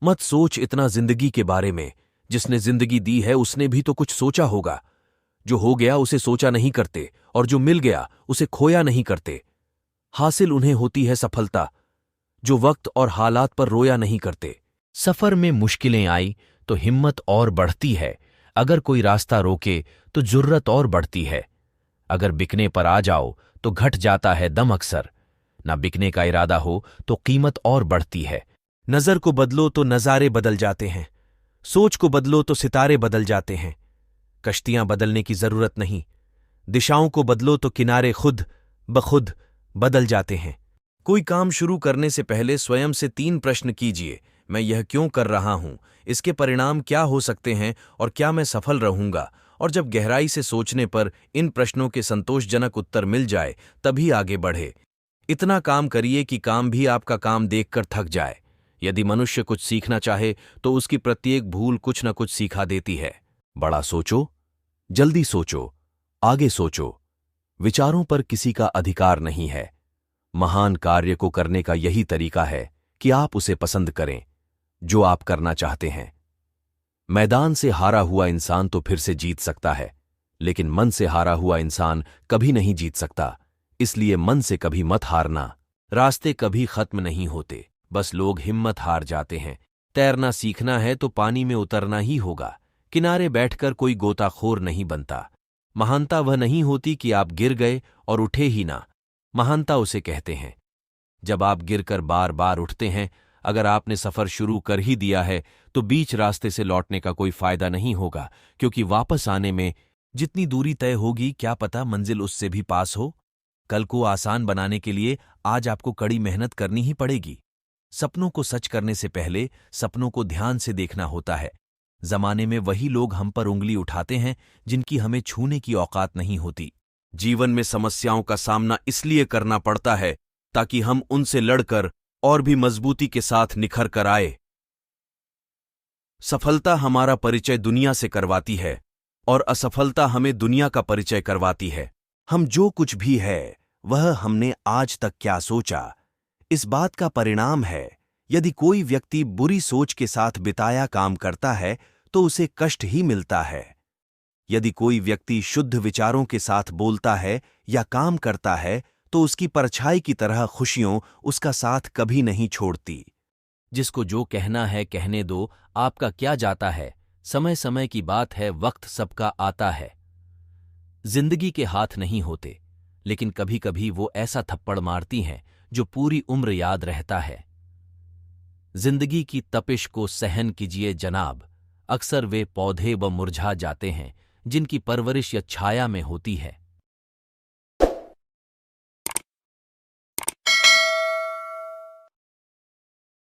मत सोच इतना जिंदगी के बारे में। जिसने जिंदगी दी है उसने भी तो कुछ सोचा होगा। जो हो गया उसे सोचा नहीं करते, और जो मिल गया उसे खोया नहीं करते। हासिल उन्हें होती है सफलता जो वक्त और हालात पर रोया नहीं करते। सफर में मुश्किलें आई तो हिम्मत और बढ़ती है। अगर कोई रास्ता रोके तो जुर्रत और बढ़ती है। अगर बिकने पर आ जाओ तो घट जाता है दम अक्सर। ना बिकने का इरादा हो तो कीमत और बढ़ती है। नजर को बदलो तो नजारे बदल जाते हैं। सोच को बदलो तो सितारे बदल जाते हैं। कश्तियां बदलने की जरूरत नहीं, दिशाओं को बदलो तो किनारे खुद बखुद बदल जाते हैं। कोई काम शुरू करने से पहले स्वयं से 3 प्रश्न कीजिए। मैं यह क्यों कर रहा हूं, इसके परिणाम क्या हो सकते हैं, और क्या मैं सफल रहूंगा। और जब गहराई से सोचने पर इन प्रश्नों के संतोषजनक उत्तर मिल जाए तभी आगे बढ़े। इतना काम करिए कि काम भी आपका काम देखकर थक जाए। यदि मनुष्य कुछ सीखना चाहे तो उसकी प्रत्येक भूल कुछ न कुछ सिखा देती है। बड़ा सोचो, जल्दी सोचो, आगे सोचो। विचारों पर किसी का अधिकार नहीं है। महान कार्य को करने का यही तरीका है कि आप उसे पसंद करें जो आप करना चाहते हैं। मैदान से हारा हुआ इंसान तो फिर से जीत सकता है, लेकिन मन से हारा हुआ इंसान कभी नहीं जीत सकता। इसलिए मन से कभी मत हारना। रास्ते कभी खत्म नहीं होते, बस लोग हिम्मत हार जाते हैं। तैरना सीखना है तो पानी में उतरना ही होगा। किनारे बैठकर कोई गोताखोर नहीं बनता। महानता वह नहीं होती कि आप गिर गए और उठे ही ना। महानता उसे कहते हैं जब आप गिरकर बार बार उठते हैं। अगर आपने सफर शुरू कर ही दिया है तो बीच रास्ते से लौटने का कोई फायदा नहीं होगा, क्योंकि वापस आने में जितनी दूरी तय होगी क्या पता मंजिल उससे भी पास हो। कल को आसान बनाने के लिए आज आपको कड़ी मेहनत करनी ही पड़ेगी। सपनों को सच करने से पहले सपनों को ध्यान से देखना होता है। जमाने में वही लोग हम पर उंगली उठाते हैं जिनकी हमें छूने की औकात नहीं होती। जीवन में समस्याओं का सामना इसलिए करना पड़ता है ताकि हम उनसे लड़कर और भी मजबूती के साथ निखर कर आए। सफलता हमारा परिचय दुनिया से करवाती है और असफलता हमें दुनिया का परिचय करवाती है। हम जो कुछ भी है वह हमने आज तक क्या सोचा, इस बात का परिणाम है। यदि कोई व्यक्ति बुरी सोच के साथ बिताया काम करता है तो उसे कष्ट ही मिलता है। यदि कोई व्यक्ति शुद्ध विचारों के साथ बोलता है या काम करता है तो उसकी परछाई की तरह खुशियों उसका साथ कभी नहीं छोड़ती। जिसको जो कहना है कहने दो, आपका क्या जाता है। समय समय की बात है, वक्त सबका आता है। जिंदगी के हाथ नहीं होते, लेकिन कभी कभी वो ऐसा थप्पड़ मारती हैं जो पूरी उम्र याद रहता है। जिंदगी की तपिश को सहन कीजिए जनाब। अक्सर वे पौधे व मुरझा जाते हैं जिनकी परवरिश या छाया में होती है।